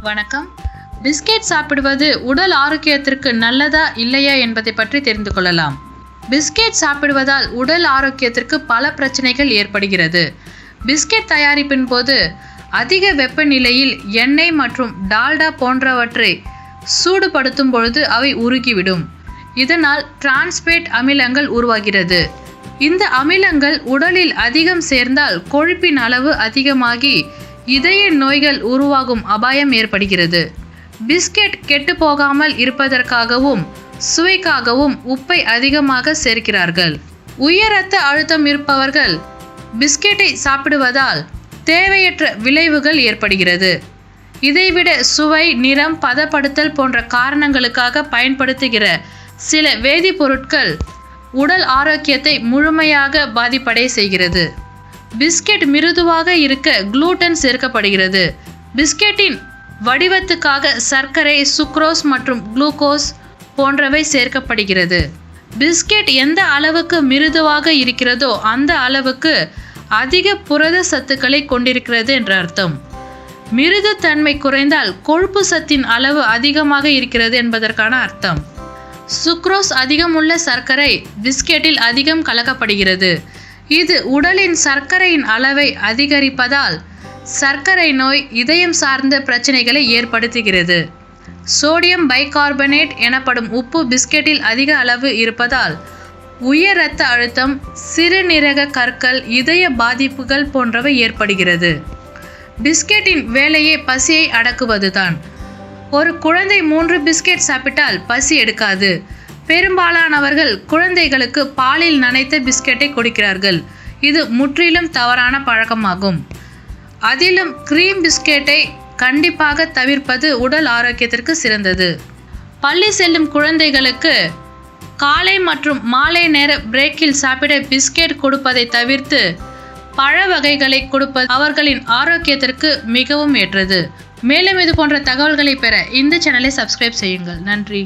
வணக்கம். பிஸ்கெட் சாப்பிடுவது உடல் ஆரோக்கியத்திற்கு நல்லதா இல்லையா என்பதை பற்றி தெரிந்து கொள்ளலாம். பிஸ்கெட் சாப்பிடுவதால் உடல் ஆரோக்கியத்திற்கு பல பிரச்சனைகள் ஏற்படுகிறது. பிஸ்கெட் தயாரிப்பின் போது அதிக வெப்பநிலையில் எண்ணெய் மற்றும் டால்டா போன்றவற்றை சூடுபடுத்தும் பொழுது அவை உருகிவிடும். இதனால் டிரான்ஸ்பேட் அமிலங்கள் உருவாகிறது. இந்த அமிலங்கள் உடலில் அதிகம் சேர்ந்தால் கொழுப்பின் அளவு அதிகமாகி இதய நோய்கள் உருவாகும் அபாயம் ஏற்படுகிறது. பிஸ்கெட் கெட்டு போகாமல் இருப்பதற்காகவும் சுவைக்காகவும் உப்பை அதிகமாக சேர்க்கிறார்கள். உயர் இரத்த அழுத்தம் இருப்பவர்கள் பிஸ்கெட்டை சாப்பிடுவதால் தேவையற்ற விளைவுகள் ஏற்படுகிறது. இதைவிட சுவை, நிறம், பதப்படுத்தல் போன்ற காரணங்களுக்காக பயன்படுத்துகிற சில வேதிப்பொருட்கள் உடல் ஆரோக்கியத்தை முழுமையாக பாதிப்படைய செய்கிறது. பிஸ்கெட் மிருதுவாக இருக்க குளூட்டன் சேர்க்கப்படுகிறது. பிஸ்கெட்டின் வடிவத்துக்காக சர்க்கரை, சுக்ரோஸ் மற்றும் குளுக்கோஸ் போன்றவை சேர்க்கப்படுகிறது. பிஸ்கெட் எந்த அளவுக்கு மிருதுவாக இருக்கிறதோ அந்த அளவுக்கு அதிக புரத சத்துக்களை கொண்டிருக்கிறது என்ற அர்த்தம். மிருது தன்மை குறைந்தால் கொழுப்பு சத்தின் அளவு அதிகமாக இருக்கிறது என்பதற்கான அர்த்தம். சுக்ரோஸ் அதிகமுள்ள சர்க்கரை பிஸ்கெட்டில் அதிகம் கலக்கப்படுகிறது. இது உடலின் சர்க்கரையின் அளவை அதிகரிப்பதால் சர்க்கரை நோய், இதயம் சார்ந்த பிரச்சனைகளை ஏற்படுத்துகிறது. சோடியம் பைகார்பனேட் எனப்படும் உப்பு பிஸ்கெட்டில் அதிக அளவு இருப்பதால் உயர் இரத்த அழுத்தம், சிறுநீரக கற்கள், இதய பாதிப்புகள் போன்றவை ஏற்படுகிறது. பிஸ்கெட்டின் வேலையே பசியை அடக்குவதுதான். ஒரு குழந்தை 3 பிஸ்கெட் சாப்பிட்டால் பசி எடுக்காது. பெரும்பாலானவர்கள் குழந்தைகளுக்கு பாலில் நனைத்த பிஸ்கெட்டை கொடுக்கிறார்கள். இது முற்றிலும் தவறான பழக்கமாகும். அதிலும் கிரீம் பிஸ்கெட்டை கண்டிப்பாக தவிர்ப்பது உடல் ஆரோக்கியத்திற்கு சிறந்தது. பள்ளி செல்லும் குழந்தைகளுக்கு காலை மற்றும் மாலை நேர பிரேக்கில் சாப்பிட பிஸ்கெட் கொடுப்பதை தவிர்த்து பழ வகைகளை கொடுப்பது அவர்களின் ஆரோக்கியத்திற்கு மிகவும் ஏற்றது. மேலும் இது போன்ற தகவல்களை பெற இந்த சேனலை சப்ஸ்கிரைப் செய்யுங்கள். நன்றி.